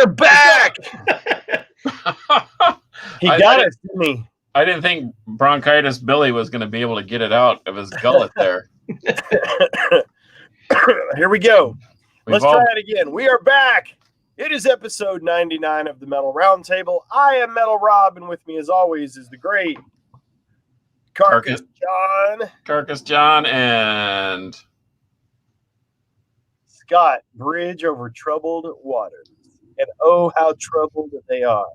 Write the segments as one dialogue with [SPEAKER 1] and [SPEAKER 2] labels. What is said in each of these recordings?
[SPEAKER 1] We're back. He got it, didn't he?
[SPEAKER 2] I didn't think Bronchitis Billy was going to be able to get it out of his gullet there.
[SPEAKER 1] Here we go. Let's try it again. We are back. It is episode 99 of the Metal Roundtable. I am Metal Rob, and with me, as always, is the great Carcass John
[SPEAKER 2] and
[SPEAKER 1] Scott. Bridge over troubled waters. And oh, how troubled they are.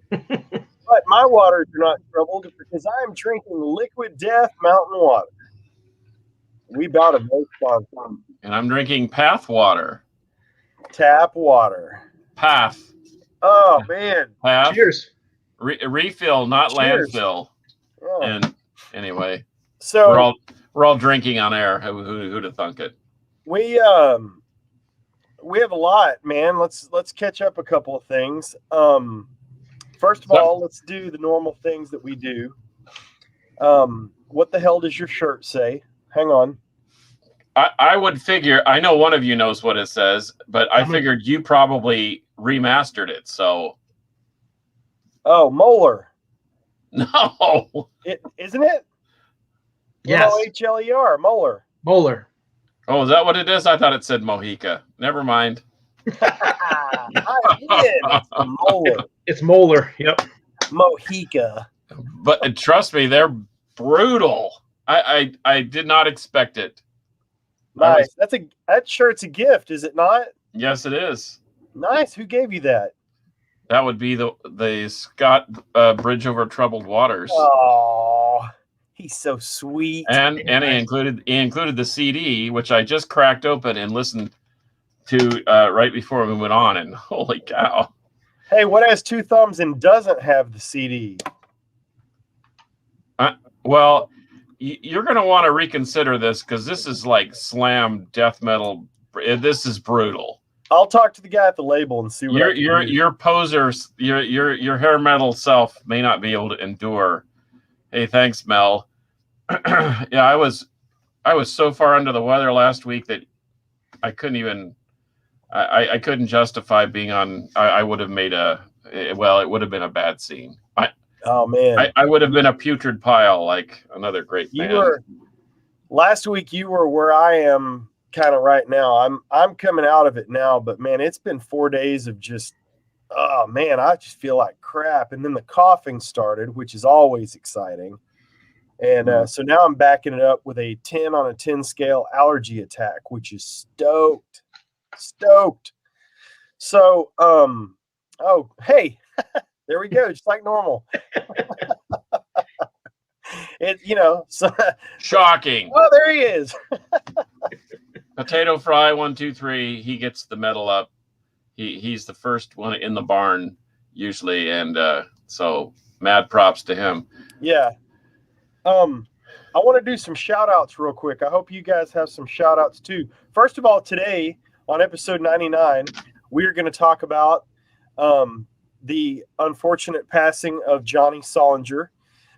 [SPEAKER 1] But my waters are not troubled because I am drinking Liquid Death mountain water. We bought a most fun.
[SPEAKER 2] And I'm drinking Path water.
[SPEAKER 1] Tap water.
[SPEAKER 2] Path.
[SPEAKER 1] Oh, man.
[SPEAKER 2] Path.
[SPEAKER 3] Cheers.
[SPEAKER 2] Refill, not
[SPEAKER 1] Cheers.
[SPEAKER 2] landfill.
[SPEAKER 1] Oh.
[SPEAKER 2] And anyway,
[SPEAKER 1] so
[SPEAKER 2] we're all drinking on air. Who'd have thunk it?
[SPEAKER 1] We have a lot, man. Let's catch up a couple of things. First of all, let's do the normal things that we do. What the hell does your shirt say? Hang on.
[SPEAKER 2] I would figure, I know one of you knows what it says, but I figured you probably remastered it, so.
[SPEAKER 1] Oh, Molar.
[SPEAKER 2] No.
[SPEAKER 1] Isn't it?
[SPEAKER 3] Yes.
[SPEAKER 1] M-O-H-L-E-R, Molar.
[SPEAKER 3] Molar.
[SPEAKER 2] Oh, is that what it is? I thought it said Mohica. Never mind.
[SPEAKER 1] I did. It's Molar.
[SPEAKER 3] It's Molar. Yep.
[SPEAKER 1] Mohica.
[SPEAKER 2] But trust me, they're brutal. I did not expect it.
[SPEAKER 1] Nice. That shirt's a gift, is it not?
[SPEAKER 2] Yes, it is.
[SPEAKER 1] Nice. Who gave you that?
[SPEAKER 2] That would be the Scott Bridge Over Troubled Waters.
[SPEAKER 1] Oh, he's so sweet.
[SPEAKER 2] And he included the CD, which I just cracked open and listened to right before we went on, and holy cow.
[SPEAKER 1] Hey, what has two thumbs and doesn't have the CD?
[SPEAKER 2] Well, you're going to want to reconsider this because this is like slam death metal. This is brutal.
[SPEAKER 1] I'll talk to the guy at the label and see what
[SPEAKER 2] your posers, your hair metal self may not be able to endure. Hey, thanks, Mel. Yeah, I was so far under the weather last week that I couldn't even. I couldn't justify being on. I would have made it would have been a bad scene.
[SPEAKER 1] Oh man,
[SPEAKER 2] I would have been a putrid pile like another great band.
[SPEAKER 1] Last week you were where I am kind of right now. I'm coming out of it now, but man, it's been 4 days of just, oh man, I just feel like crap. And then the coughing started, which is always exciting. And so now I'm backing it up with a 10 on a 10 scale allergy attack, which is stoked. So, oh, hey, there we go. Just like normal. So
[SPEAKER 2] shocking.
[SPEAKER 1] Oh, there he is.
[SPEAKER 2] Potato Fry 1 2 3. He gets the medal up. He's the first one in the barn usually, and so mad props to him.
[SPEAKER 1] Yeah. I want to do some shout outs real quick. I hope you guys have some shout outs too. First of all, today on episode 99, we are going to talk about the unfortunate passing of Johnny Solinger.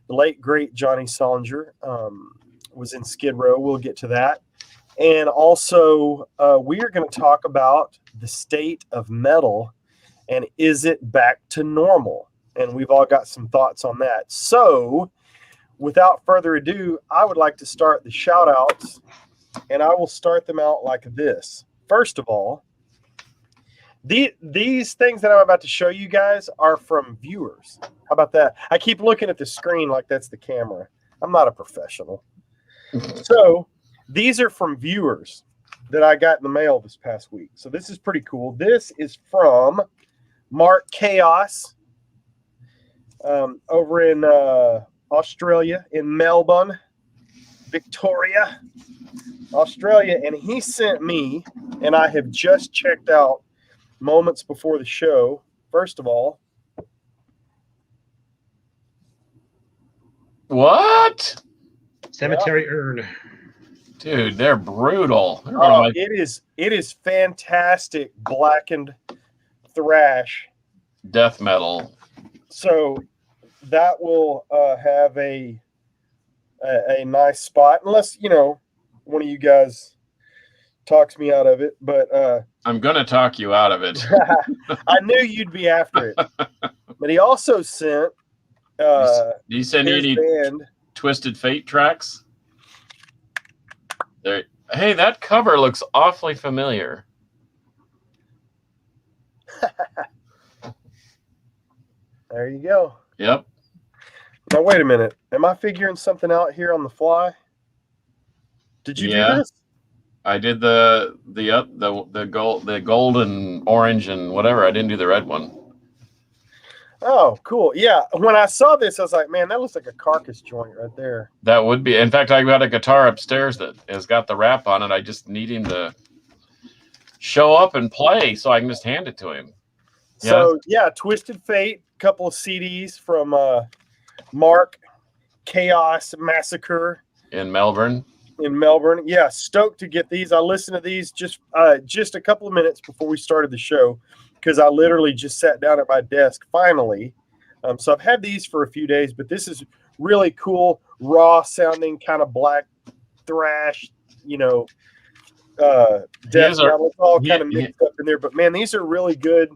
[SPEAKER 1] The late, great Johnny Solinger was in Skid Row. We'll get to that. And also, we are going to talk about the state of metal and is it back to normal? And we've all got some thoughts on that. So, without further ado, I would like to start the shout-outs, and I will start them out like this. First of all, these things that I'm about to show you guys are from viewers. How about that? I keep looking at the screen like that's the camera. I'm not a professional. So these are from viewers that I got in the mail this past week. So this is pretty cool. This is from Mark Chaos over in Australia, in Melbourne, Victoria, Australia. And he sent me, and I have just checked out moments before the show. First of all,
[SPEAKER 2] what?
[SPEAKER 3] Cemetery Urn.
[SPEAKER 2] Dude, they're brutal.
[SPEAKER 1] It is fantastic blackened thrash.
[SPEAKER 2] Death metal.
[SPEAKER 1] So that will have a nice spot, unless one of you guys talks me out of it, but
[SPEAKER 2] I'm going to talk you out of it.
[SPEAKER 1] I knew you'd be after it. But he also sent
[SPEAKER 2] Do you send
[SPEAKER 1] his
[SPEAKER 2] any
[SPEAKER 1] band.
[SPEAKER 2] Twisted Fate tracks? There. Hey, that cover looks awfully familiar.
[SPEAKER 1] There you go.
[SPEAKER 2] Yep.
[SPEAKER 1] Now wait a minute. Am I figuring something out here on the fly? Did you do this?
[SPEAKER 2] I did the gold and orange and whatever. I didn't do the red one.
[SPEAKER 1] Oh, cool. Yeah. When I saw this, I was like, man, that looks like a Carcass joint right there.
[SPEAKER 2] That would be. In fact, I got a guitar upstairs that has got the wrap on it. I just need him to show up and play so I can just hand it to him.
[SPEAKER 1] So, yeah, Twisted Fate, couple of CDs from Mark, Chaos Massacre.
[SPEAKER 2] In Melbourne.
[SPEAKER 1] Yeah, stoked to get these. I listened to these just a couple of minutes before we started the show because I literally just sat down at my desk finally. So I've had these for a few days, but this is really cool, raw sounding, kind of black thrash, death metal, all kind of mixed up in there. But man, these are really good.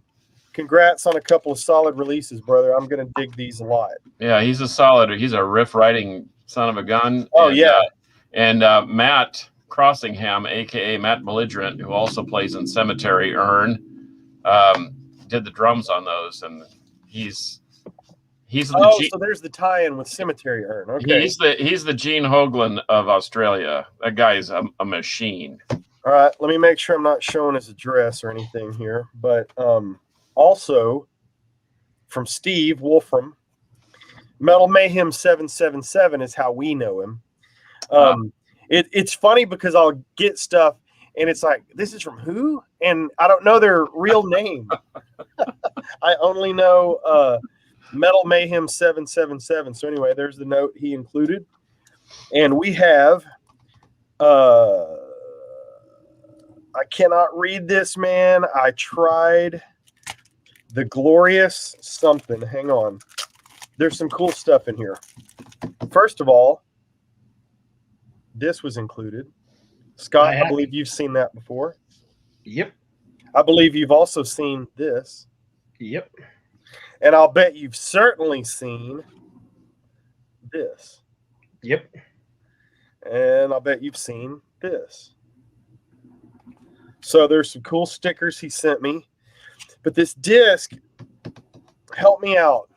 [SPEAKER 1] Congrats on a couple of solid releases, brother. I'm going to dig these a lot.
[SPEAKER 2] Yeah, he's a riff writing son of a gun.
[SPEAKER 1] Oh, yeah.
[SPEAKER 2] And Matt Crossingham, a.k.a. Matt Belligerent, who also plays in Cemetery Urn, did the drums on those. And he's
[SPEAKER 1] so there's the tie-in with Cemetery Urn. Okay.
[SPEAKER 2] He's the Gene Hoglan of Australia. That guy is a machine.
[SPEAKER 1] All right. Let me make sure I'm not showing his address or anything here. But also from Steve Wolfram, Metal Mayhem 777 is how we know him. It's funny because I'll get stuff and it's like, this is from who? And I don't know their real name. I only know Metal Mayhem 777. So anyway, there's the note he included. And we have I cannot read this, man. I tried. The Glorious something. Hang on. There's some cool stuff in here. First of all, this was included. Scott, I believe you've seen that before.
[SPEAKER 3] Yep.
[SPEAKER 1] I believe you've also seen this.
[SPEAKER 3] Yep.
[SPEAKER 1] And I'll bet you've certainly seen this.
[SPEAKER 3] Yep.
[SPEAKER 1] And I'll bet you've seen this. So there's some cool stickers he sent me. But this disc helped me out.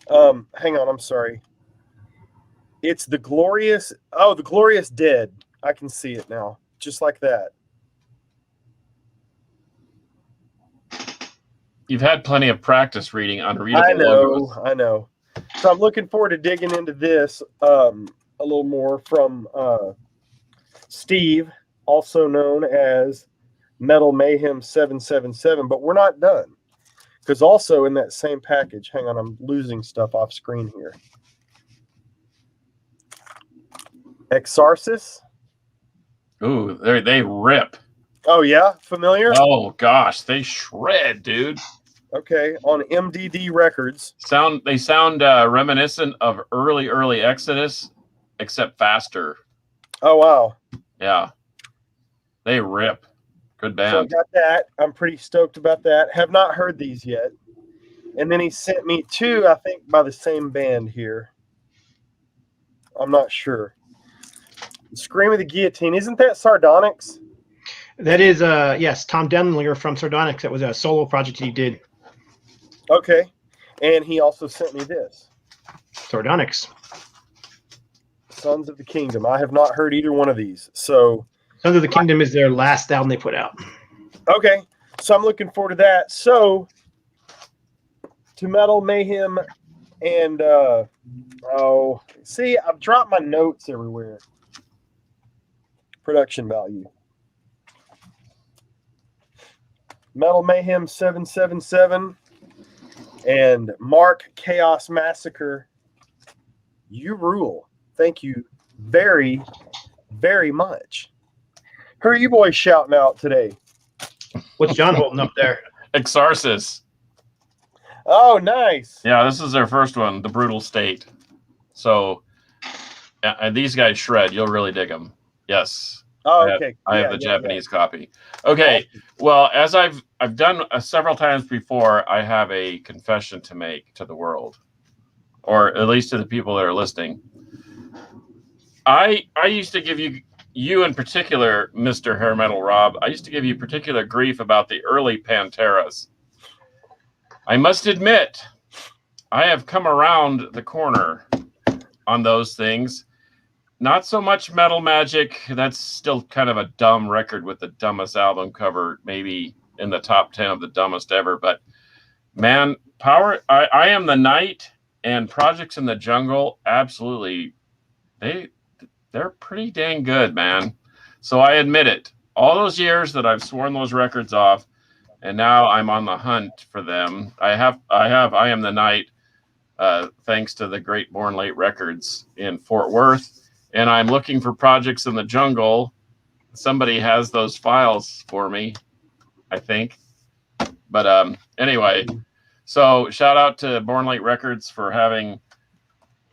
[SPEAKER 1] Hang on, I'm sorry. It's the Glorious Dead. I can see it now. Just like that.
[SPEAKER 2] You've had plenty of practice reading unreadable logos.
[SPEAKER 1] I know. So I'm looking forward to digging into this a little more from Steve, also known as Metal Mayhem 777. But we're not done. Because also in that same package, hang on, I'm losing stuff off screen here. Exarsis.
[SPEAKER 2] Ooh, they rip.
[SPEAKER 1] Oh, yeah? Familiar?
[SPEAKER 2] Oh, gosh. They shred, dude.
[SPEAKER 1] Okay. On MDD Records.
[SPEAKER 2] They sound reminiscent of early Exodus, except faster.
[SPEAKER 1] Oh, wow.
[SPEAKER 2] Yeah. They rip. Good band.
[SPEAKER 1] So I got that. I'm pretty stoked about that. Have not heard these yet. And then he sent me two, I think, by the same band here. I'm not sure. Scream of the Guillotine. Isn't that Sardonyx?
[SPEAKER 3] That is, yes, Tom Denlinger from Sardonyx. That was a solo project he did.
[SPEAKER 1] Okay. And he also sent me this.
[SPEAKER 3] Sardonyx.
[SPEAKER 1] Sons of the Kingdom. I have not heard either one of these. So
[SPEAKER 3] Sons of the Kingdom is their last album they put out.
[SPEAKER 1] Okay. So I'm looking forward to that. So to Metal Mayhem and see, I've dropped my notes everywhere. Production value. Metal Mayhem 777 and Mark Chaos Massacre. You rule. Thank you very, very much. Who are you boys shouting out today?
[SPEAKER 3] What's John holding up there?
[SPEAKER 2] Exarsis.
[SPEAKER 1] Oh, nice.
[SPEAKER 2] Yeah, this is their first one, The Brutal State. So these guys shred. You'll really dig them. Yes.
[SPEAKER 1] Oh, okay.
[SPEAKER 2] I have the Japanese copy. Okay.
[SPEAKER 1] Awesome.
[SPEAKER 2] Well, as I've done several times before, I have a confession to make to the world, or at least to the people that are listening. I used to give you in particular, Mr. Hair Metal Rob, I used to give you particular grief about the early Panteras. I must admit, I have come around the corner on those things. Not so much Metal Magic. That's still kind of a dumb record with the dumbest album cover, maybe in the top 10 of the dumbest ever. But man, I Am the Night and Projects in the Jungle, absolutely, they're pretty dang good, man. So I admit it. All those years that I've sworn those records off, and now I'm on the hunt for them. I have I Am the Night, thanks to the Great Born Late Records in Fort Worth. And I'm looking for Projects in the Jungle. Somebody has those files for me, I think. But anyway, so shout out to Born Late Records for having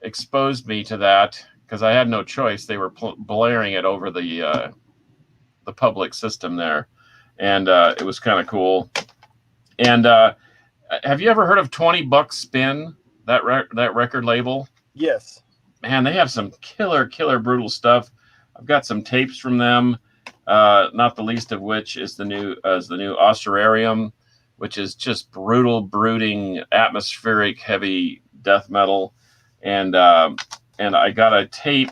[SPEAKER 2] exposed me to that, because I had no choice. They were blaring it over the public system there, and it was kind of cool. And have you ever heard of 20 Bucks Spin, that record label?
[SPEAKER 1] Yes.
[SPEAKER 2] Man, they have some killer brutal stuff. I've got some tapes from them, not the least of which is the new Osterarium, which is just brutal, brooding, atmospheric, heavy death metal. And I got a tape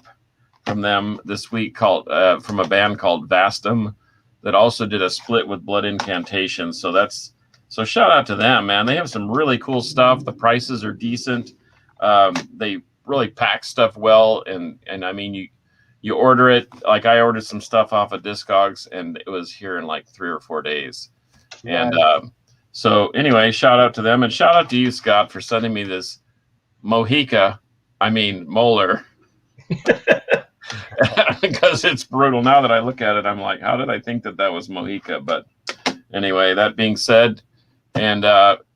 [SPEAKER 2] from them this week called from a band called Vastum that also did a split with Blood Incantation. So shout out to them, man. They have some really cool stuff. The prices are decent. They really pack stuff well, and I mean, you order it, like I ordered some stuff off of Discogs, and it was here in like 3 or 4 days. Nice. And so anyway, shout out to them, and shout out to you, Scott, for sending me this Molar, because it's brutal. Now that I look at it, I'm like, how did I think that was Mohica? But anyway, that being said, and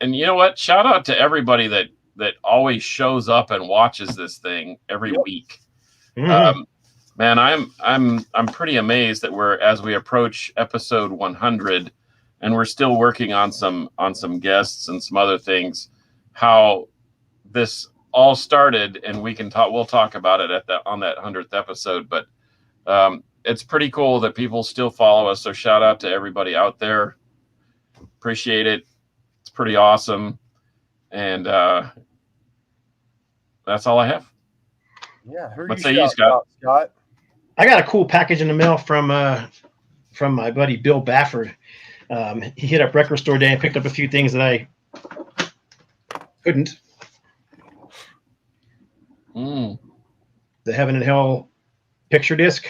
[SPEAKER 2] you know what? Shout out to everybody that always shows up and watches this thing every week. Mm-hmm. Man, I'm pretty amazed that as we approach episode 100, and we're still working on some guests and some other things, how this all started, and we'll talk about it on that 100th episode. But it's pretty cool that people still follow us. So shout out to everybody out there. Appreciate it. It's pretty awesome. And that's all I have.
[SPEAKER 1] Yeah.
[SPEAKER 2] What say you, Scott?
[SPEAKER 3] I got a cool package in the mail from my buddy Bill Bafford. He hit up Record Store Day and picked up a few things that I couldn't. The Heaven and Hell picture disc.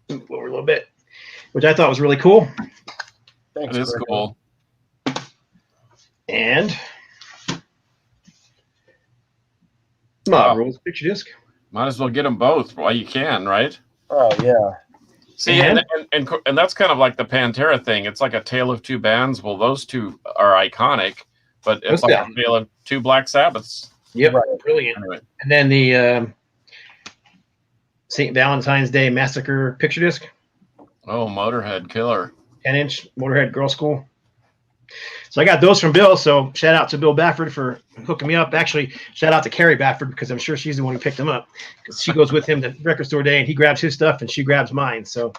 [SPEAKER 3] Move over a little bit, which I thought was really cool.
[SPEAKER 1] Thanks.
[SPEAKER 2] It is cool.
[SPEAKER 3] And Mob Rules picture disc.
[SPEAKER 2] Might as well get them both while you can, right?
[SPEAKER 1] Oh yeah.
[SPEAKER 2] See, and that's kind of like the Pantera thing. It's like a tale of two bands. Well, those two are iconic, but it's like a tale of two Black Sabbaths.
[SPEAKER 3] Yep, right. Brilliant. Anyway. And then the St. Valentine's Day Massacre picture disc.
[SPEAKER 2] Oh, Motorhead killer.
[SPEAKER 3] 10-inch Motorhead Girl School. So I got those from Bill. So shout out to Bill Bafford for hooking me up. Actually, shout out to Carrie Bafford, because I'm sure she's the one who picked him up, because she goes with him to Record Store Day and he grabs his stuff and she grabs mine. So,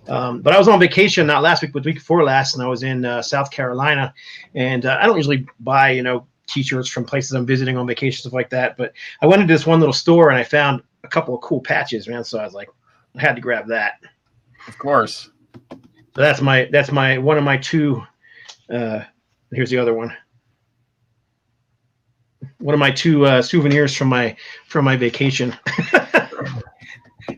[SPEAKER 3] but I was on vacation, not last week, but the week before last, and I was in South Carolina, and I don't usually buy, t-shirts from places I'm visiting on vacation, stuff like that. But I went into this one little store and I found a couple of cool patches, man. So I was like, I had to grab that.
[SPEAKER 2] Of course.
[SPEAKER 3] So that's my one of my two. Here's the other one. One of my two souvenirs from my vacation.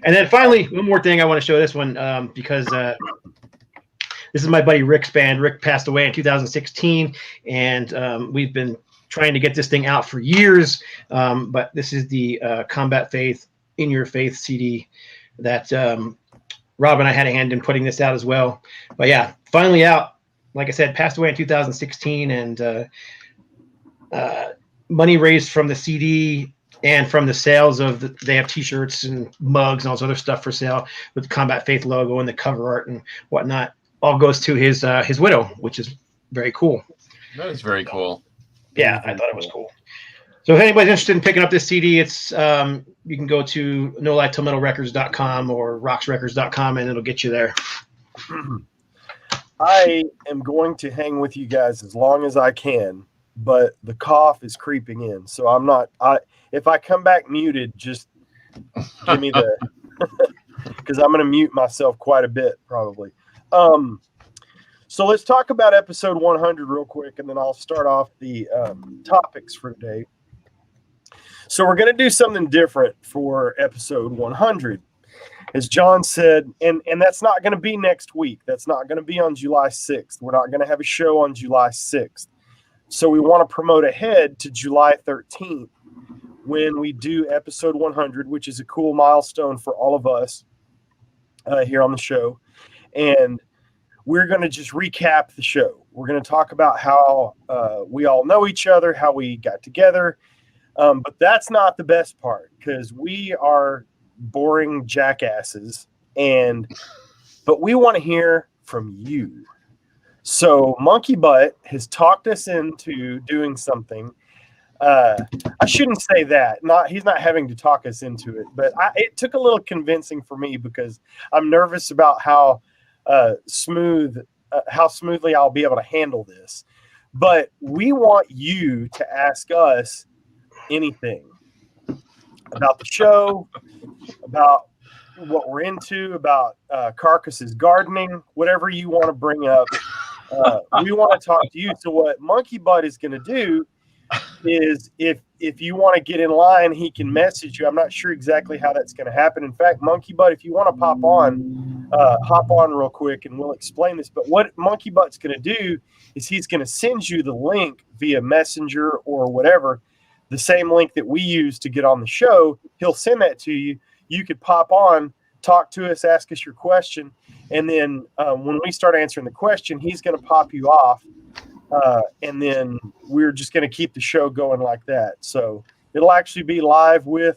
[SPEAKER 3] And then finally, one more thing I want to show this one, because this is my buddy Rick's band. Rick passed away in 2016, and we've been trying to get this thing out for years. But this is the Combat Faith In Your Faith CD that Rob and I had a hand in putting this out as well. But yeah, finally out. Like I said, passed away in 2016, and money raised from the CD And from the sales of they have T-shirts and mugs and all this other stuff for sale with the Combat Faith logo and the cover art and whatnot. All goes to his widow, which is very cool.
[SPEAKER 2] That is very cool.
[SPEAKER 3] Yeah, I thought it was cool. So if anybody's interested in picking up this CD, it's you can go to nolietilmetalrecords.com or roxrecords.com and it'll get you there.
[SPEAKER 1] I am going to hang with you guys as long as I can, but the cough is creeping in. So I'm not if I come back muted, just give me the because I'm going to mute myself quite a bit probably. So let's talk about episode 100 real quick, and then I'll start off the topics for today. So we're going to do something different for episode 100. As John said, and that's not going to be next week. That's not going to be on July 6th. We're not going to have a show on July 6th. So we want to promote ahead to July 13th when we do episode 100, which is a cool milestone for all of us here on the show. And we're going to just recap the show. We're going to talk about how we all know each other, how we got together. But that's not the best part because we are boring jackasses, but we want to hear from you. So Monkey Butt has talked us into doing something. I shouldn't say that. He's not having to talk us into it, but it took a little convincing for me because I'm nervous about how smoothly I'll be able to handle this. But we want you to ask us anything about the show, about what we're into, about Carcass's gardening, whatever you want to bring up. We want to talk to you. So what Monkey Butt is going to do is if you want to get in line, he can message you. I'm not sure exactly how that's going to happen. In fact, Monkey Butt, if you want to hop on real quick and we'll explain this. But what Monkey Butt's going to do is he's going to send you the link via Messenger or whatever, the same link that we use to get on the show. He'll send that to you. You could pop on, talk to us, ask us your question. And then when we start answering the question, he's going to pop you off. And then we're just going to keep the show going like that. So it'll actually be live with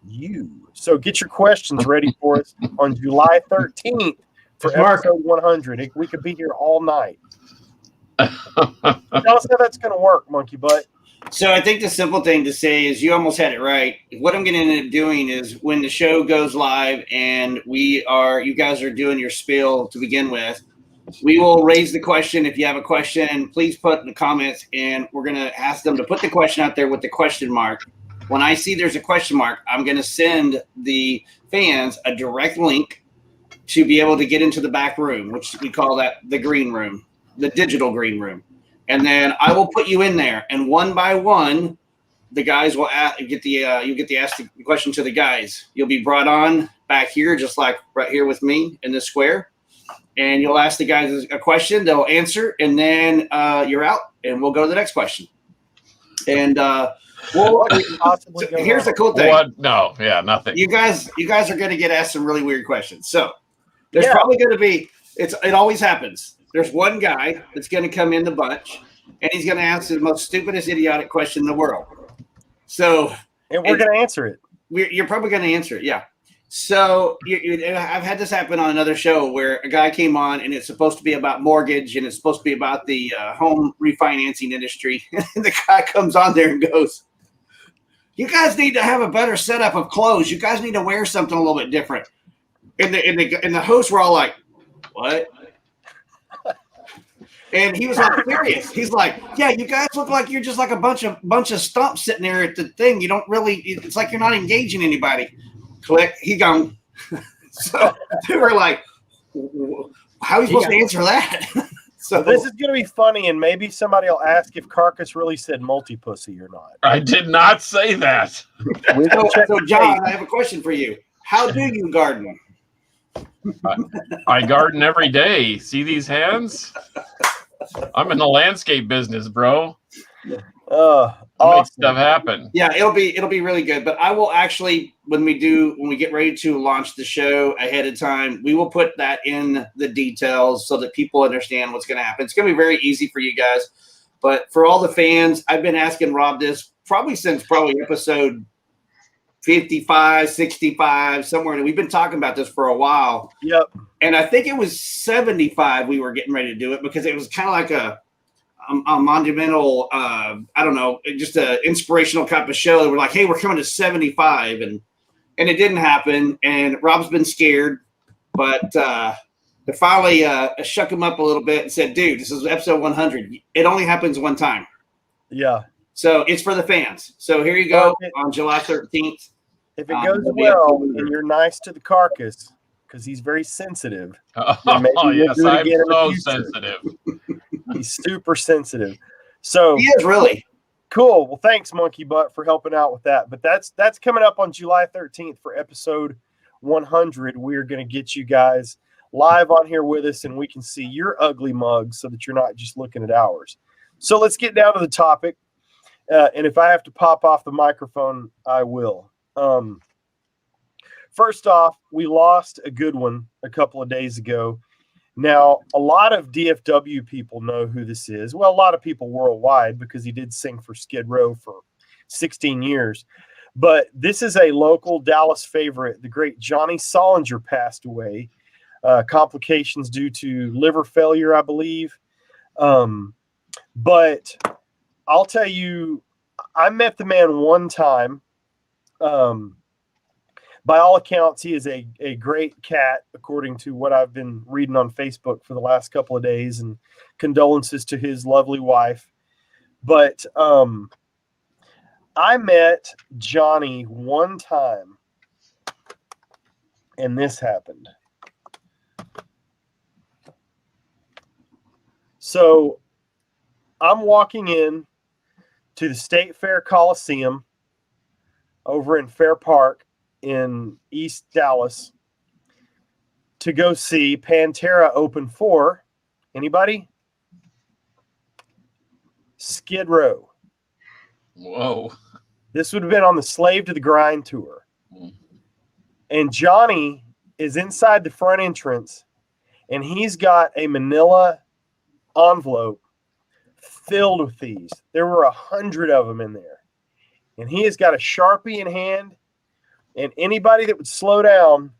[SPEAKER 1] you. So get your questions ready for us on July 13th for episode 100. We could be here all night. Tell us how that's going to work, Monkey Butt.
[SPEAKER 4] So I think the simple thing to say is you almost had it right. What I'm going to end up doing is when the show goes live and you guys are doing your spiel to begin with, we will raise the question. If you have a question, please put in the comments, and we're going to ask them to put the question out there with the question mark. When I see there's a question mark, I'm going to send the fans a direct link to be able to get into the back room, which we call that the green room, the digital green room. And then I will put you in there, and one by one, the guys will you get the ask the question to the guys. You'll be brought on back here, just like right here with me in this square, and you'll ask the guys a question. They'll answer, and then you're out, and we'll go to the next question. And here's the cool thing.
[SPEAKER 2] What? No, yeah, nothing.
[SPEAKER 4] You guys are going to get asked some really weird questions. So there's probably going to be. It always happens. There's one guy that's going to come in the bunch, and he's going to ask the most stupidest, idiotic question in the world. So,
[SPEAKER 1] and we're going to answer it.
[SPEAKER 4] You're probably going to answer it, yeah. So I've had this happen on another show where a guy came on, and it's supposed to be about mortgage, and it's supposed to be about the home refinancing industry. And the guy comes on there and goes, "You guys need to have a better setup of clothes. You guys need to wear something a little bit different." And the hosts were all like, "What?" And he was like serious. He's like, "Yeah, you guys look like you're just like a bunch of stumps sitting there at the thing. You don't really. It's like you're not engaging anybody." Click. He gone. So they were like, "How are you supposed to answer that?" So
[SPEAKER 1] this is going to be funny, and maybe somebody will ask if Carcass really said multi-pussy or not.
[SPEAKER 2] I did not say that.
[SPEAKER 4] So John, I have a question for you. How do you garden?
[SPEAKER 2] I garden every day. See these hands? I'm in the landscape business, bro.
[SPEAKER 1] Awesome.
[SPEAKER 2] Make stuff happen.
[SPEAKER 4] Yeah, it'll be really good. But I will actually, when we get ready to launch the show ahead of time, we will put that in the details so that people understand what's going to happen. It's going to be very easy for you guys. But for all the fans, I've been asking Rob this probably since episode 55, 65, somewhere. We've been talking about this for a while.
[SPEAKER 1] Yep.
[SPEAKER 4] And I think it was 75 we were getting ready to do it because it was kind of like a monumental, I don't know, just an inspirational type of show. We're like, hey, we're coming to 75. And it didn't happen. And Rob's been scared. But they finally shook him up a little bit and said, dude, this is episode 100. It only happens one time.
[SPEAKER 1] Yeah.
[SPEAKER 4] So it's for the fans. So here you go on July 13th.
[SPEAKER 1] If it goes well and you're nice to the carcass, because he's very sensitive.
[SPEAKER 2] Oh, yes, I'm so sensitive.
[SPEAKER 1] He's super sensitive. So
[SPEAKER 4] he is really
[SPEAKER 1] cool. Well, thanks, Monkey Butt, for helping out with that. But that's coming up on July 13th for episode 100. We're going to get you guys live on here with us, and we can see your ugly mugs so that you're not just looking at ours. So let's get down to the topic. And if I have to pop off the microphone, I will. First off, we lost a good one a couple of days ago. Now, a lot of DFW people know who this is. Well, a lot of people worldwide, because he did sing for Skid Row for 16 years. But this is a local Dallas favorite. The great Johnny Solinger passed away. Complications due to liver failure, I believe. But I'll tell you, I met the man one time. By all accounts, he is a great cat, according to what I've been reading on Facebook for the last couple of days, and condolences to his lovely wife. But I met Johnny one time, and this happened. So I'm walking in to the State Fair Coliseum over in Fair Park in East Dallas to go see Pantera open for anybody? Skid Row.
[SPEAKER 2] Whoa.
[SPEAKER 1] This would have been on the Slave to the Grind tour. And Johnny is inside the front entrance, and he's got a manila envelope filled with these. There were 100 of them in there. And he has got a Sharpie in hand, and anybody that would slow down,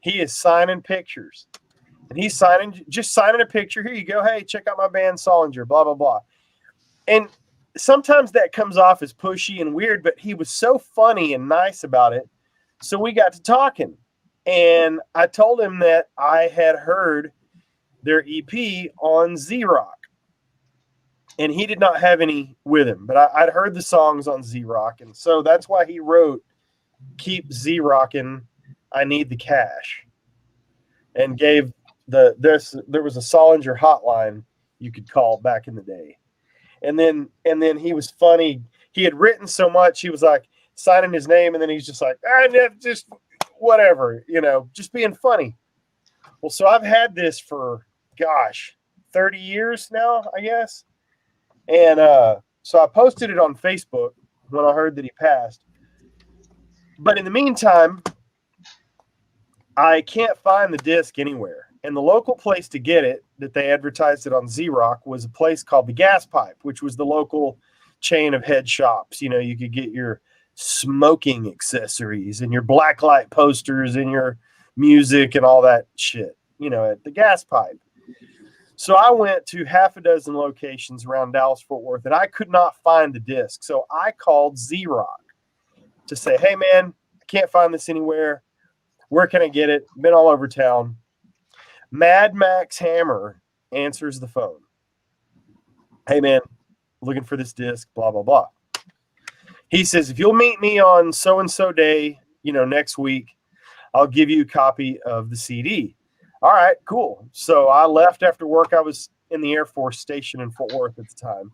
[SPEAKER 1] he is signing pictures. And he's just signing a picture. Here you go. Hey, check out my band Solinger, blah, blah, blah. And sometimes that comes off as pushy and weird, but he was so funny and nice about it. So we got to talking. And I told him that I had heard their EP on Z-Rock. And he did not have any with him, but I'd heard the songs on Z-Rock. And so that's why he wrote, "Keep Z-Rockin', I need the cash." And gave there was a Solinger hotline you could call back in the day. And then he was funny. He had written so much, he was like signing his name, and then he's just like, just whatever, just being funny. Well, so I've had this for, 30 years now, I guess. And so I posted it on Facebook when I heard that he passed. But in the meantime, I can't find the disc anywhere. And the local place to get it, that they advertised it on Z-Rock, was a place called the Gas Pipe, which was the local chain of head shops. You could get your smoking accessories and your blacklight posters and your music and all that shit, at the Gas Pipe. So I went to half a dozen locations around Dallas-Fort Worth, and I could not find the disc. So I called Z-Rock to say, hey, man, I can't find this anywhere. Where can I get it? Been all over town. Mad Max Hammer answers the phone. Hey, man, looking for this disc, blah, blah, blah. He says, if you'll meet me on so-and-so day, next week, I'll give you a copy of the CD. All right, cool. So I left after work. I was in the Air Force station in Fort Worth at the time.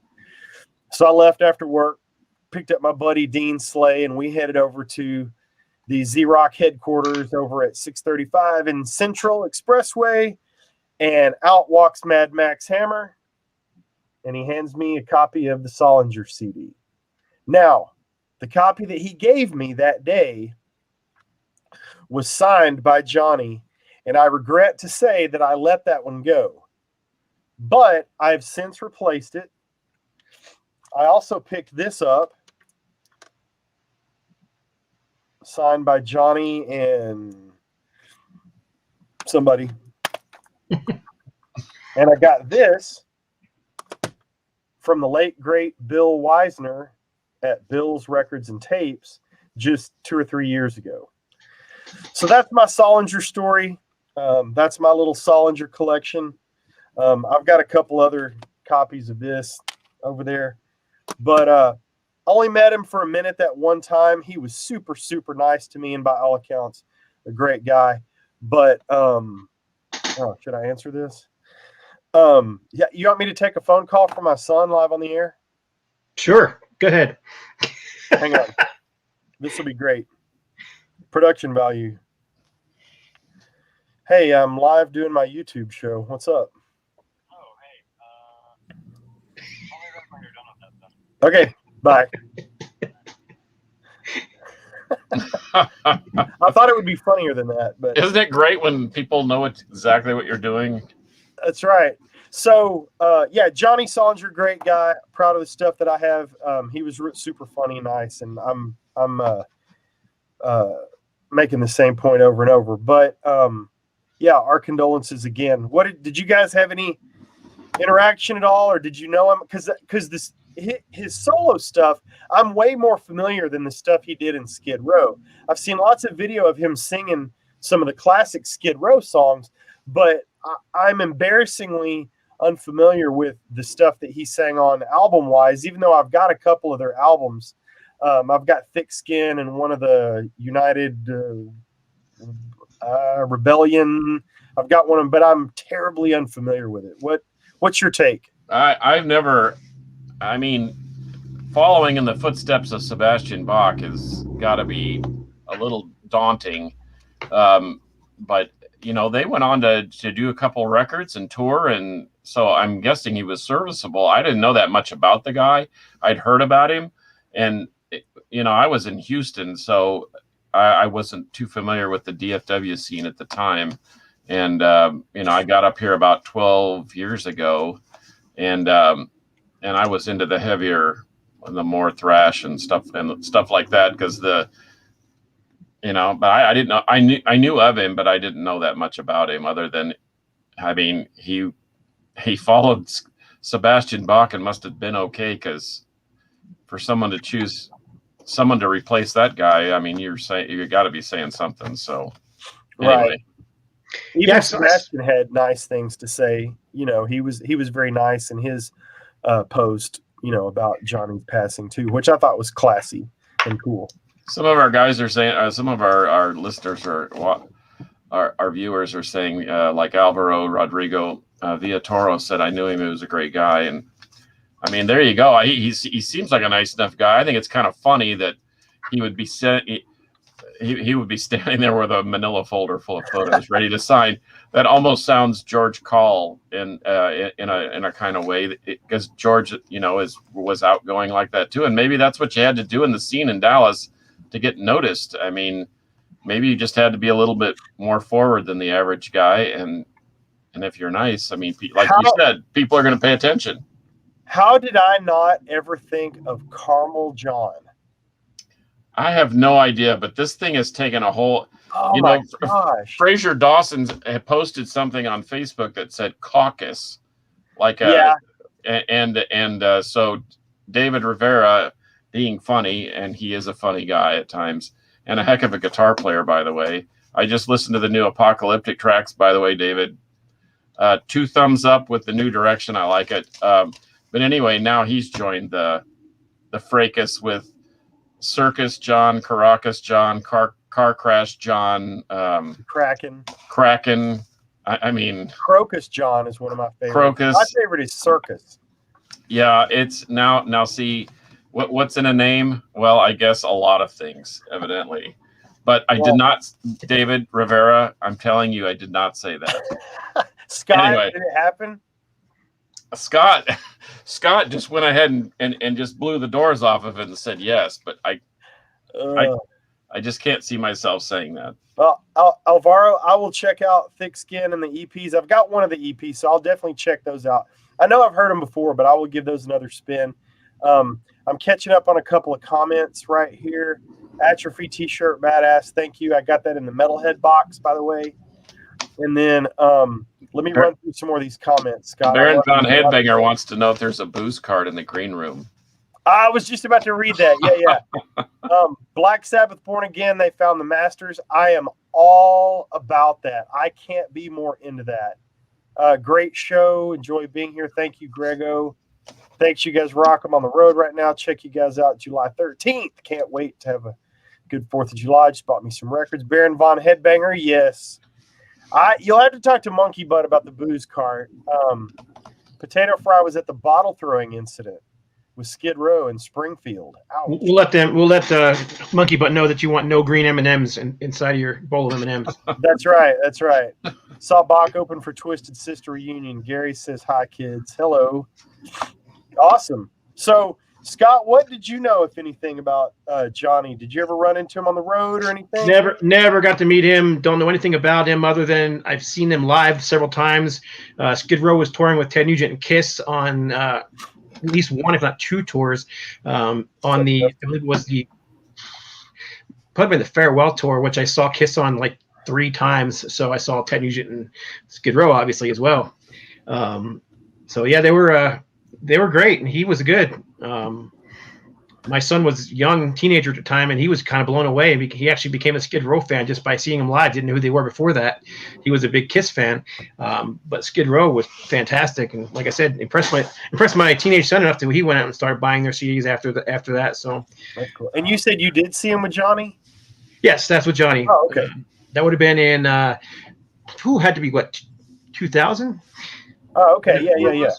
[SPEAKER 1] So I left after work, picked up my buddy Dean Slay, and we headed over to the Z-Rock headquarters over at 635 in Central Expressway. And out walks Mad Max Hammer, and he hands me a copy of the Solinger CD. Now, the copy that he gave me that day was signed by Johnny. And I regret to say that I let that one go. But I've since replaced it. I also picked this up signed by Johnny and somebody. And I got this from the late, great Bill Weisner at Bill's Records and Tapes just 2 or 3 years ago. So that's my Solinger story. That's my little Solinger collection. I've got a couple other copies of this over there. But I only met him for a minute that one time. He was super, super nice to me and by all accounts, a great guy. But should I answer this? Yeah, you want me to take a phone call from my son live on the air?
[SPEAKER 3] Sure. Go ahead.
[SPEAKER 1] Hang on. This will be great. Production value. Hey, I'm live doing my YouTube show. What's up?
[SPEAKER 5] Oh, hey. Call me back when you're done with that stuff.
[SPEAKER 1] Okay, bye. I thought it would be funnier than that, but
[SPEAKER 2] Isn't it great when people know exactly what you're doing?
[SPEAKER 1] that's right. So, yeah, Johnny Solinger, great guy. Proud of the stuff that I have. He was super funny and nice, and I'm making the same point over and over. But yeah, our condolences again. What did you guys have any interaction at all, or did you know him? Because this his solo stuff, I'm way more familiar than the stuff he did in Skid Row. I've seen lots of video of him singing some of the classic Skid Row songs, but I'm embarrassingly unfamiliar with the stuff that he sang on album-wise, even though I've got a couple of their albums. I've got Thick Skin and one of the United Rebellion. I've got one of them, but I'm terribly unfamiliar with it. What's your take?
[SPEAKER 2] I've never, I mean, following in the footsteps of Sebastian Bach has got to be a little daunting. But, you know, they went on to do a couple records and tour, and so I'm guessing he was serviceable. I didn't know that much about the guy. I'd heard about him, and, you know, I was in Houston, so I wasn't too familiar with the DFW scene at the time. And, you know, I got up here about 12 years ago, and I was into the heavier, the more thrash and stuff like that, because you know, but I didn't know. I knew of him, but I didn't know that much about him, other than, I mean, he followed Sebastian Bach and must have been okay, because for someone to choose someone to replace that guy, I mean, you got to be saying something. So anyway.
[SPEAKER 1] Right. Even Sebastian had nice things to say. You know, he was very nice in his post, you know, about Johnny's passing too, which I thought was classy and cool.
[SPEAKER 2] Some of our guys are saying, some of our listeners our viewers are saying, like Alvaro Rodrigo Villatoro said, I knew him. He was a great guy. And I mean, there you go. He seems like a nice enough guy. I think it's kind of funny that he would be he would be standing there with a manila folder full of photos ready to sign. That almost sounds George Call in a kind of way, because George, you know, was outgoing like that too. And maybe that's what you had to do in the scene in Dallas to get noticed. I mean, maybe you just had to be a little bit more forward than the average guy. And if you're nice, I mean, like you said, people are going to pay attention.
[SPEAKER 1] How did I not ever think of Carmel John?
[SPEAKER 2] I have no idea, but this thing has taken a whole.
[SPEAKER 1] Oh
[SPEAKER 2] you
[SPEAKER 1] my
[SPEAKER 2] know,
[SPEAKER 1] gosh!
[SPEAKER 2] Fraser Dawson had posted something on Facebook that said caucus, like so David Rivera, being funny, and he is a funny guy at times, and a heck of a guitar player, by the way. I just listened to the new Apocalyptic tracks, by the way, David. 2 thumbs up with the new direction. I like it. But anyway, now he's joined the fracas with Circus John, Caracas John, Car Crash John,
[SPEAKER 1] Kraken.
[SPEAKER 2] I mean,
[SPEAKER 1] Crocus John is one of my favorites.
[SPEAKER 2] Crocus.
[SPEAKER 1] My favorite is Circus.
[SPEAKER 2] Yeah, it's now see what's in a name? Well, I guess a lot of things, evidently. But I did not, David Rivera, I'm telling you, I did not say that.
[SPEAKER 1] Scott,
[SPEAKER 2] anyway,
[SPEAKER 1] did it happen?
[SPEAKER 2] Scott just went ahead and just blew the doors off of it and said yes, but I just can't see myself saying that.
[SPEAKER 1] Well, Alvaro, I will check out Thick Skin and the EPs. I've got one of the EPs, so I'll definitely check those out. I know I've heard them before, but I will give those another spin. I'm catching up on a couple of comments right here. Atrophy t-shirt, badass. Thank you. I got that in the Metalhead box, by the way. And then let me run through some more of these comments, Scott.
[SPEAKER 2] Baron Von Headbanger wants to know if there's a booze card in the green room.
[SPEAKER 1] I was just about to read that. Yeah. Black Sabbath Born Again, they found the Masters. I am all about that. I can't be more into that. Great show. Enjoy being here. Thank you, Grego. Thanks, you guys rock. I'm on the road right now. Check you guys out July 13th. Can't wait to have a good 4th of July. Just bought me some records. Baron Von Headbanger, yes. You'll have to talk to Monkey Butt about the booze cart. Potato Fry was at the bottle throwing incident with Skid Row in Springfield. Ouch.
[SPEAKER 3] We'll let Monkey Butt know that you want no green M&Ms inside of your bowl of M&Ms.
[SPEAKER 1] That's right. Saw Bach open for Twisted Sister reunion. Gary says, hi, kids. Hello. Awesome. So, Scott, what did you know, if anything, about Johnny? Did you ever run into him on the road or anything?
[SPEAKER 3] Never got to meet him. Don't know anything about him other than I've seen him live several times. Skid Row was touring with Ted Nugent and Kiss on at least one, if not two tours. On the, I believe it was probably the Farewell tour, which I saw Kiss on like 3 times. So I saw Ted Nugent and Skid Row obviously as well. So yeah, they were great, and he was good. My son was a young teenager at the time, and he was kind of blown away. He actually became a Skid Row fan just by seeing him live. Didn't know who they were before that. He was a big Kiss fan, but Skid Row was fantastic. And like I said, impressed my teenage son enough that he went out and started buying their CDs after that. So
[SPEAKER 1] that's cool. And you said you did see him with Johnny?
[SPEAKER 3] Yes, that's with Johnny.
[SPEAKER 1] Oh, okay.
[SPEAKER 3] That would have been in who had to be what 2000?
[SPEAKER 1] Oh, okay. Yeah.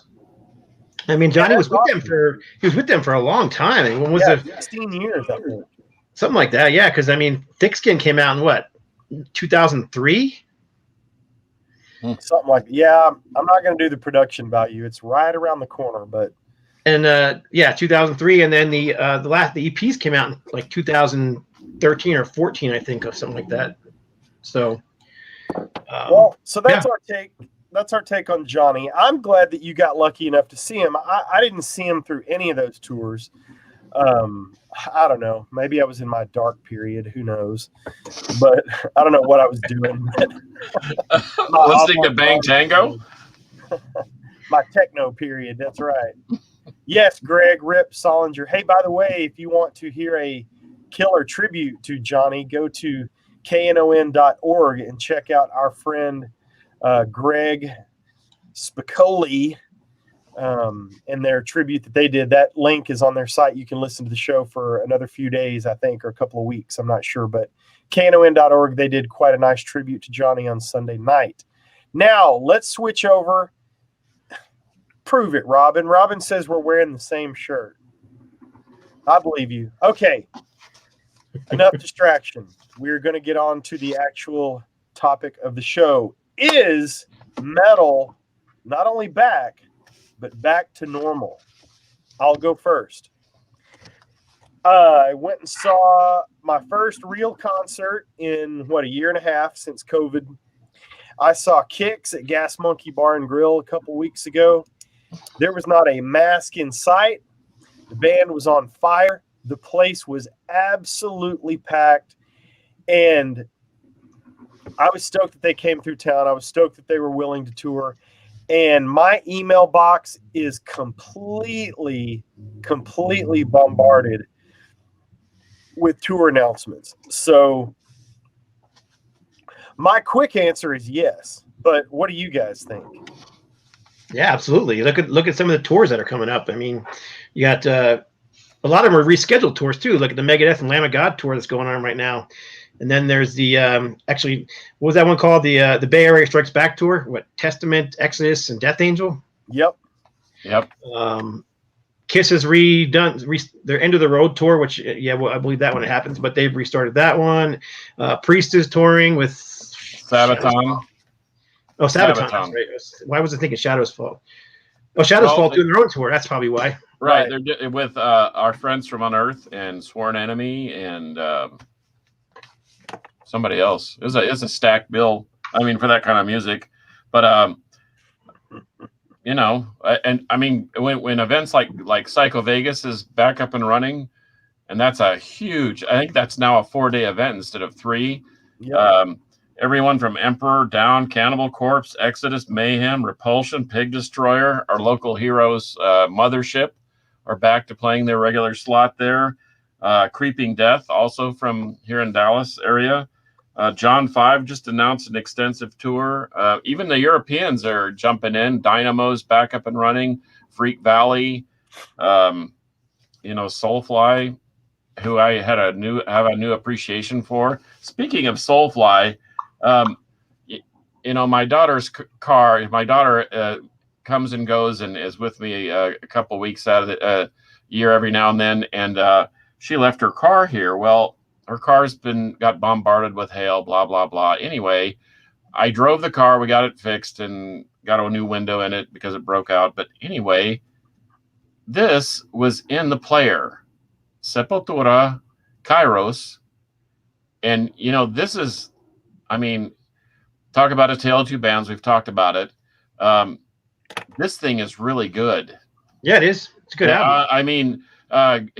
[SPEAKER 3] I mean, Johnny was with them for a long time. I mean, when was it?
[SPEAKER 1] 16 years, I think.
[SPEAKER 3] Something like that, yeah. Because I mean, Thick Skin came out in what, 2003?
[SPEAKER 1] Something like that. Yeah. I'm not going to do the production value. It's right around the corner, but.
[SPEAKER 3] And 2003, and then the EPs came out in like 2013 or 14, I think, or something like that. So.
[SPEAKER 1] So that's our take. That's our take on Johnny. I'm glad that you got lucky enough to see him. I didn't see him through any of those tours. I don't know. Maybe I was in my dark period. Who knows? But I don't know what I was doing.
[SPEAKER 2] Listening to Bang Tango?
[SPEAKER 1] My techno period. That's right. Yes, Greg, Rip, Solinger. Hey, by the way, if you want to hear a killer tribute to Johnny, go to knon.org and check out our friend Greg Spicoli and their tribute that they did. That link is on their site. You can listen to the show for another few days, I think, or a couple of weeks. I'm not sure, but knon.org, they did quite a nice tribute to Johnny on Sunday night. Now, let's switch over. Prove it, Robin. Robin says we're wearing the same shirt. I believe you. Okay. Enough distraction. We're going to get on to the actual topic of the show. Is metal not only back, but back to normal? I'll go first. I went and saw my first real concert in, a year and a half since COVID. I saw Kix at Gas Monkey Bar and Grill a couple weeks ago. There was not a mask in sight. The band was on fire. The place was absolutely packed. And I was stoked that they came through town. I was stoked that they were willing to tour. And my email box is completely bombarded with tour announcements. So my quick answer is yes. But what do you guys think?
[SPEAKER 3] Yeah, absolutely. Look at some of the tours that are coming up. I mean, you got a lot of them are rescheduled tours too. Look at the Megadeth and Lamb of God tour that's going on right now. And then there's the actually, what was that one called? The Bay Area Strikes Back tour. What, Testament, Exodus, and Death Angel?
[SPEAKER 1] Yep.
[SPEAKER 3] Kiss has redone their End of the Road tour, which I believe that one happens, but they've restarted that one. Priest is touring with
[SPEAKER 2] Sabaton.
[SPEAKER 3] Oh, Sabaton. Right. Why was I thinking Shadow's Fall? Oh, Shadow's Fall doing their own tour. That's probably why.
[SPEAKER 2] Right. They're with our friends from Unearth and Sworn Enemy and somebody else. It's a stacked bill. I mean, for that kind of music, but and I mean, when events like Psycho Vegas is back up and running, and that's a huge. I think that's now a 4-day event instead of 3.
[SPEAKER 1] Yep.
[SPEAKER 2] Everyone from Emperor down, Cannibal Corpse, Exodus, Mayhem, Repulsion, Pig Destroyer, our local heroes, Mothership, are back to playing their regular slot there. Creeping Death, also from here in Dallas area. John 5 just announced an extensive tour. Even the Europeans are jumping in. Dynamo's back up and running. Freak Valley, Soulfly, who I have a new appreciation for. Speaking of Soulfly, my daughter's car. My daughter comes and goes and is with me a couple weeks out of the year every now and then, and she left her car here. Well, her car's got bombarded with hail, blah, blah, blah. Anyway, I drove the car. We got it fixed and got a new window in it because it broke out. But anyway, this was in the player. Sepultura, Kairos. And, this is, talk about a tale of two bands. We've talked about it. This thing is really good.
[SPEAKER 3] Yeah, it is. It's a good album.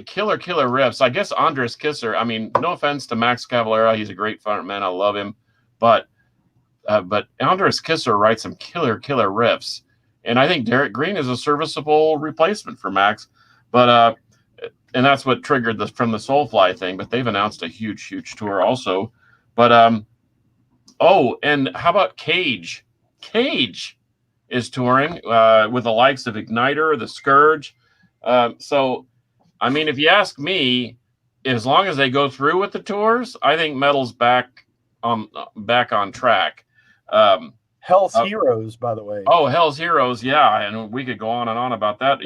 [SPEAKER 2] Killer riffs. I guess Andres Kisser. No offense to Max Cavalera, he's a great frontman. I love him, but Andres Kisser writes some killer riffs, and I think Derek Green is a serviceable replacement for Max. But and that's what triggered this from the Soulfly thing. But they've announced a huge tour also. But and how about Cage? Cage is touring with the likes of Igniter, the Scourge. If you ask me, as long as they go through with the tours, I think metal's back on track.
[SPEAKER 1] Hell's Heroes, by the way.
[SPEAKER 2] Oh, Hell's Heroes, yeah, and we could go on and on about that.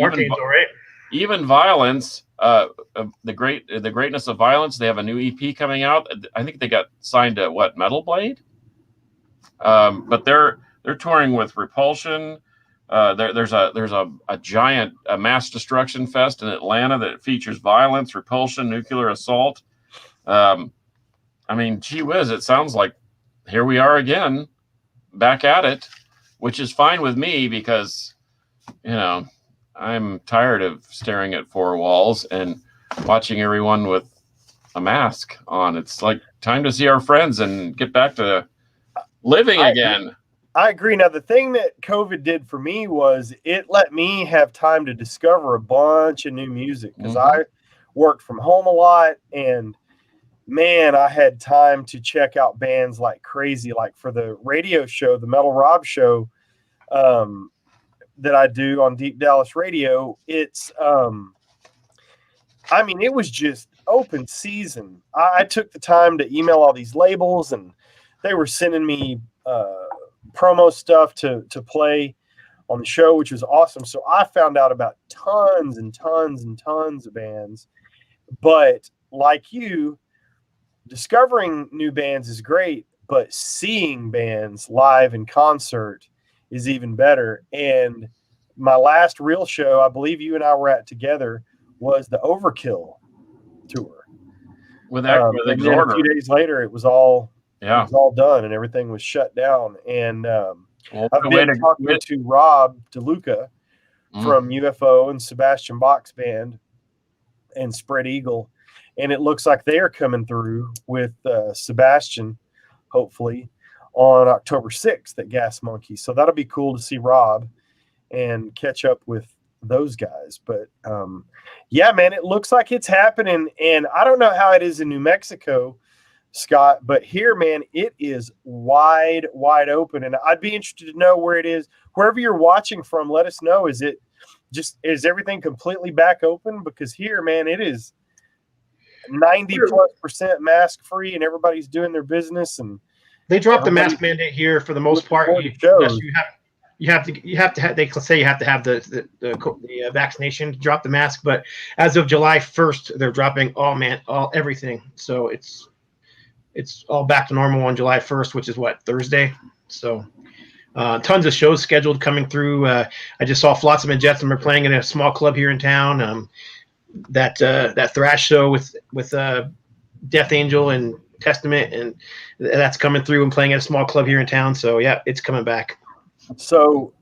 [SPEAKER 2] Even Violence, the greatness of Violence. They have a new EP coming out. I think they got signed to Metal Blade. But they're touring with Repulsion. There's a giant mass destruction fest in Atlanta that features Violence, Repulsion, Nuclear Assault. Gee whiz, it sounds like here we are again, back at it, which is fine with me because, I'm tired of staring at four walls and watching everyone with a mask on. It's like time to see our friends and get back to living again.
[SPEAKER 1] I agree. Now, the thing that COVID did for me was it let me have time to discover a bunch of new music because I worked from home a lot, and man, I had time to check out bands like crazy. Like for the radio show, the Metal Rob show that I do on Deep Dallas Radio, it's it was just open season. I took the time to email all these labels, and they were sending me promo stuff to play on the show, which was awesome. So I found out about tons and tons and tons of bands. But like you, discovering new bands is great, but seeing bands live in concert is even better. And my last real show, I believe you and I were at together, was the Overkill tour.
[SPEAKER 2] With
[SPEAKER 1] and then a few days later, it was all done and everything was shut down. And I've been talking to Rob DeLuca from UFO and Sebastian Bach's band and Spread Eagle, and it looks like they are coming through with Sebastian, hopefully, on October 6th at Gas Monkey. So that'll be cool to see Rob and catch up with those guys. But yeah, man, it looks like it's happening. And I don't know how it is in New Mexico, Scott, but here, man, it is wide open. And I'd be interested to know where it is. Wherever you're watching from, let us know. Is everything completely back open? Because here, man, it is 90+% mask free and everybody's doing their business. And
[SPEAKER 3] they dropped the mask mandate here for the most part. You have to have, they say you have to have the vaccination to drop the mask, but as of July 1st, they're dropping everything. So it's all back to normal on July 1st, which is Thursday. So tons of shows scheduled coming through. I just saw Flotsam and Jetsam are playing in a small club here in town. That thrash show with Death Angel and Testament, and that's coming through and playing at a small club here in town. So yeah, it's coming back.
[SPEAKER 1] So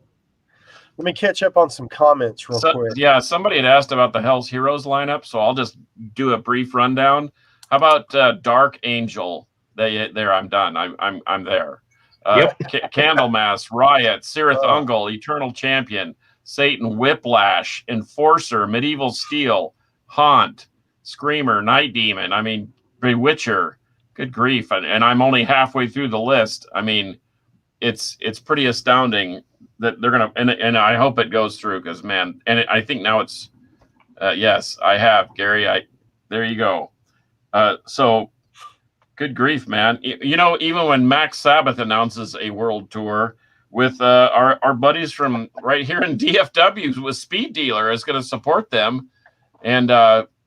[SPEAKER 1] Let me catch up on some comments real quick.
[SPEAKER 2] Yeah, somebody had asked about the Hell's Heroes lineup, so I'll just do a brief rundown. How about Dark Angel? There, I'm done. I'm there. Candlemass, Riot, Cirith Ungol, Eternal Champion, Satan, Whiplash, Enforcer, Medieval Steel, Haunt, Screamer, Night Demon. I mean, Bewitcher. Good grief! And I'm only halfway through the list. I mean, it's pretty astounding that they're gonna. And I hope it goes through because man, I think now it's. Yes, I have Gary. There you go. So. Good grief, man. You know, even when Max Sabbath announces a world tour with our buddies from right here in DFW with Speed Dealer is going to support them. And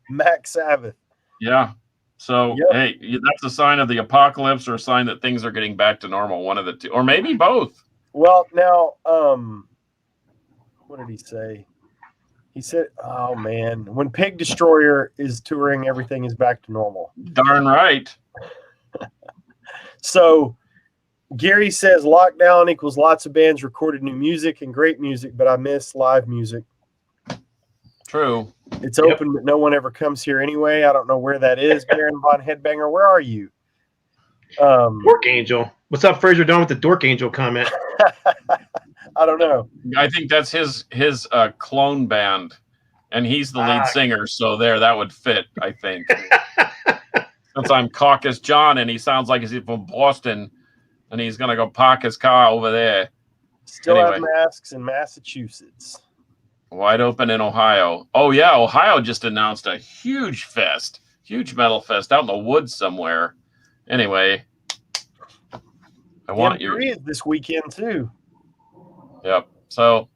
[SPEAKER 1] Max Sabbath.
[SPEAKER 2] Yeah. So, hey, that's a sign of the apocalypse or a sign that things are getting back to normal, one of the two, or maybe both.
[SPEAKER 1] Well, now, what did he say? He said, oh, man, when Pig Destroyer is touring, everything is back to normal.
[SPEAKER 2] Darn right.
[SPEAKER 1] So Gary says lockdown equals lots of bands recorded new music and great music, but I miss live music.
[SPEAKER 2] True.
[SPEAKER 1] It's open, but no one ever comes here anyway. I don't know where that is. Baron Von Headbanger, where are you?
[SPEAKER 3] Dork Angel. What's up, Fraser Dawn, with the Dork Angel comment?
[SPEAKER 1] I don't know.
[SPEAKER 2] I think that's his clone band, and he's the lead singer. So that would fit, I think. Since I'm Caucus John, and he sounds like he's from Boston, and he's going to go park his car over there.
[SPEAKER 1] Still have masks in Massachusetts.
[SPEAKER 2] Wide open in Ohio. Oh, yeah, Ohio just announced a huge metal fest out in the woods somewhere. Anyway, I want you.
[SPEAKER 1] is this weekend, too.
[SPEAKER 2] Yep. So,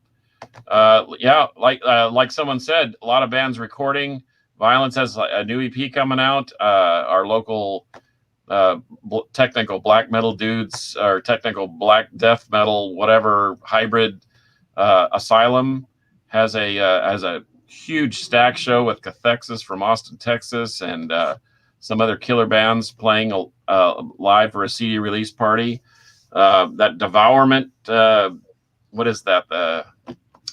[SPEAKER 2] like someone said, a lot of bands recording. Violence has a new EP coming out. Our local technical black metal dudes, or technical black death metal, whatever hybrid, Asylum has a huge stack show with Cathexis from Austin, Texas, and some other killer bands playing live for a CD release party. That Devourment, what is that?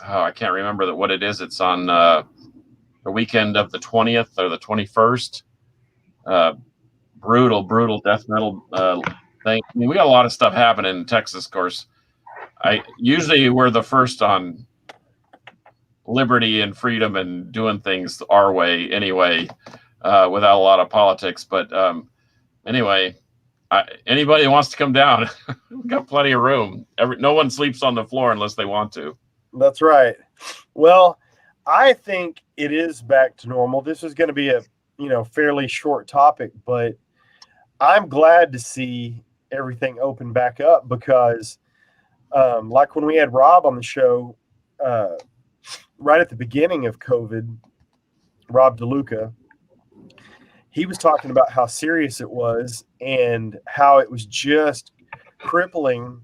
[SPEAKER 2] I can't remember what it is. It's on the weekend of the 20th or the 21st. Brutal death metal thing. I mean, we got a lot of stuff happening in Texas, of course. Usually we're the first on liberty and freedom and doing things our way anyway, without a lot of politics. But anyway, anybody who wants to come down, we've got plenty of room. No one sleeps on the floor unless they want to.
[SPEAKER 1] That's right. Well, I think it is back to normal. This is going to be a fairly short topic, but I'm glad to see everything open back up because like when we had Rob on the show right at the beginning of COVID, Rob DeLuca, he was talking about how serious it was and how it was just crippling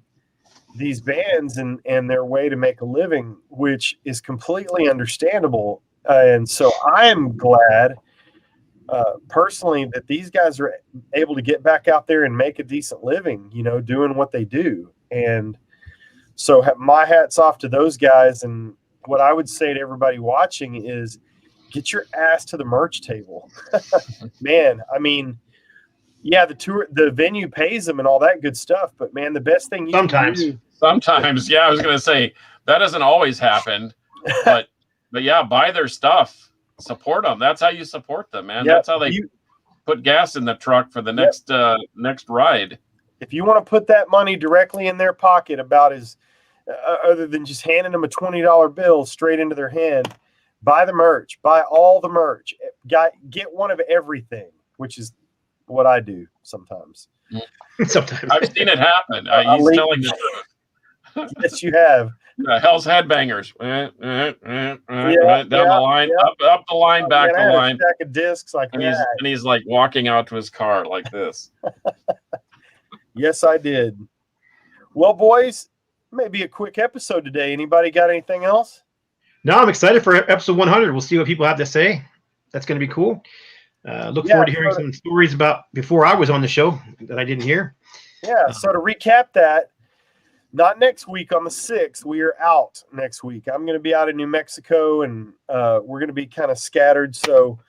[SPEAKER 1] these bands and their way to make a living, which is completely understandable. And so I am glad personally that these guys are able to get back out there and make a decent living, doing what they do. And so my hat's off to those guys. And what I would say to everybody watching is get your ass to the merch table. Man, I mean, yeah, the venue pays them and all that good stuff, but man, the best thing
[SPEAKER 2] Sometimes, yeah, I was gonna say that doesn't always happen, but yeah, buy their stuff, support them. That's how you support them, man. That's how they put gas in the truck for the next ride.
[SPEAKER 1] If you want to put that money directly in their pocket, about as other than just handing them a $20 bill straight into their hand, buy the merch, buy all the merch, get one of everything, which is what I do sometimes.
[SPEAKER 3] Sometimes
[SPEAKER 2] I've seen it happen. He's telling the truth.
[SPEAKER 1] Yes, you have.
[SPEAKER 2] Hell's Headbangers. Down the line, up the line, back the line.
[SPEAKER 1] A stack of discs like
[SPEAKER 2] and
[SPEAKER 1] that.
[SPEAKER 2] He's like walking out to his car like this.
[SPEAKER 1] Yes, I did. Well, boys, maybe a quick episode today. Anybody got anything else?
[SPEAKER 3] No, I'm excited for episode 100. We'll see what people have to say. That's going to be cool. Look forward to hearing some stories about before I was on the show that I didn't hear.
[SPEAKER 1] Yeah, so to recap that, not next week on the 6th. We are out next week. I'm going to be out in New Mexico, and we're going to be kind of scattered. So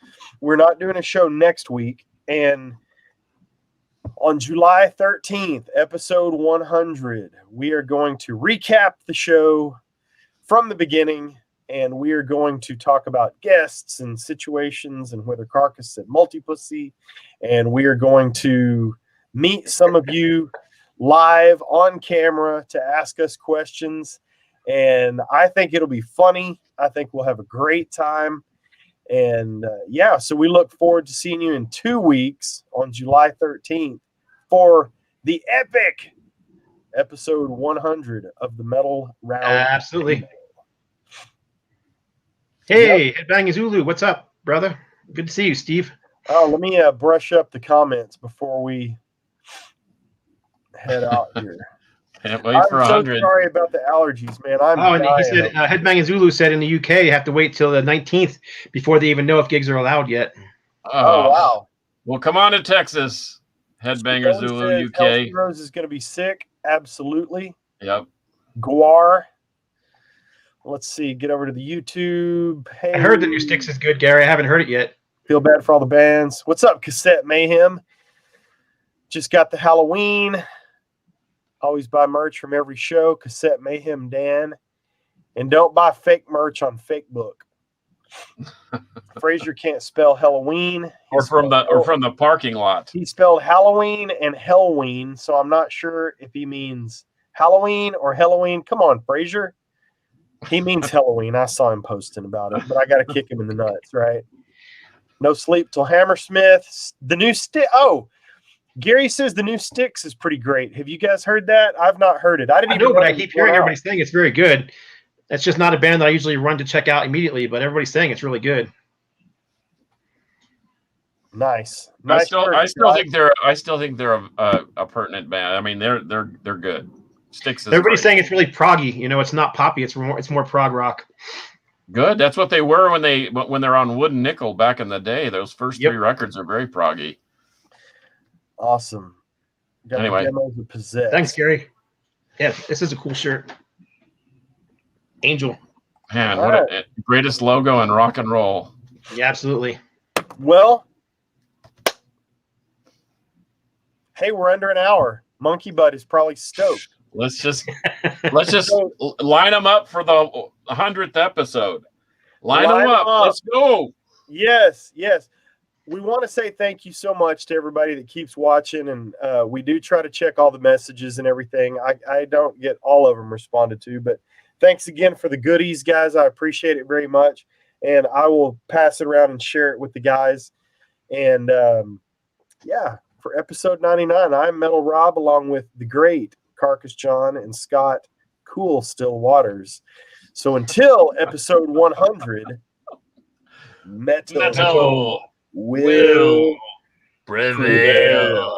[SPEAKER 1] we're not doing a show next week. And on July 13th, episode 100, we are going to recap the show from the beginning, and we are going to talk about guests and situations and whether Carcass said multipussy. And we are going to meet some of you live on camera to ask us questions. And I think it'll be funny. I think we'll have a great time. And so we look forward to seeing you in 2 weeks on July 13th for the epic episode 100 of the Metal Round.
[SPEAKER 3] Absolutely. Hey, Headbanging Zulu, what's up, brother? Good to see you, Steve.
[SPEAKER 1] Oh, let me brush up the comments before we head out here.
[SPEAKER 2] Can't wait for
[SPEAKER 1] I'm so
[SPEAKER 2] 100.
[SPEAKER 1] sorry about the allergies, man.
[SPEAKER 3] And he said, Headbanging Zulu said in the UK you have to wait till the 19th before they even know if gigs are allowed yet.
[SPEAKER 1] Oh, wow.
[SPEAKER 2] Well, come on to Texas, Headbanger
[SPEAKER 1] Stone
[SPEAKER 2] Zulu,
[SPEAKER 1] says
[SPEAKER 2] UK.
[SPEAKER 1] Elsie Rose is going to be sick. Absolutely.
[SPEAKER 2] Yep.
[SPEAKER 1] Guar. Let's see. Get over to the YouTube. Hey,
[SPEAKER 3] I heard the new Sticks is good, Gary. I haven't heard it yet.
[SPEAKER 1] Feel bad for all the bands. What's up, Cassette Mayhem? Just got the Halloween. Always buy merch from every show. Cassette Mayhem Dan. And don't buy fake merch on Facebook. Frazier can't spell Halloween.
[SPEAKER 2] Or from the parking lot.
[SPEAKER 1] He spelled Halloween and Hellween, so I'm not sure if he means Halloween or Halloween. Come on, Frazier. He means Halloween. I saw him posting about it, but I got to kick him in the nuts, right? No sleep till Hammersmith. The new stick. Oh, Gary says the new Sticks is pretty great. Have you guys heard that? I've not heard it. I know,
[SPEAKER 3] but I keep hearing everybody saying it's very good. It's just not a band that I usually run to check out immediately, but everybody's saying it's really good.
[SPEAKER 1] Nice.
[SPEAKER 2] I still think they're a pertinent band. I mean, they're good. Sticks is
[SPEAKER 3] everybody's
[SPEAKER 2] great.
[SPEAKER 3] saying it's really proggy. You know, it's not poppy. It's more prog rock.
[SPEAKER 2] Good. That's what they were when they're on Wood and Nickel back in the day. Those first 3 records are very proggy.
[SPEAKER 1] Awesome. Got
[SPEAKER 2] anyway,
[SPEAKER 1] demos of Possessed.
[SPEAKER 3] Thanks, Gary. Yeah, this is a cool shirt. Angel.
[SPEAKER 2] Man, what a greatest logo in rock and roll.
[SPEAKER 3] Yeah, absolutely.
[SPEAKER 1] Well, hey, we're under an hour. Monkey Butt is probably stoked.
[SPEAKER 2] Let's just line them up for the 100th episode. Line them up. Let's go.
[SPEAKER 1] Yes. We want to say thank you so much to everybody that keeps watching, and we do try to check all the messages and everything. I don't get all of them responded to, but thanks again for the goodies, guys. I appreciate it very much, and I will pass it around and share it with the guys. And for episode 99, I'm Metal Rob, along with the great Carcass John and Scott Cool Still Waters. So until episode 100, metal will prevail.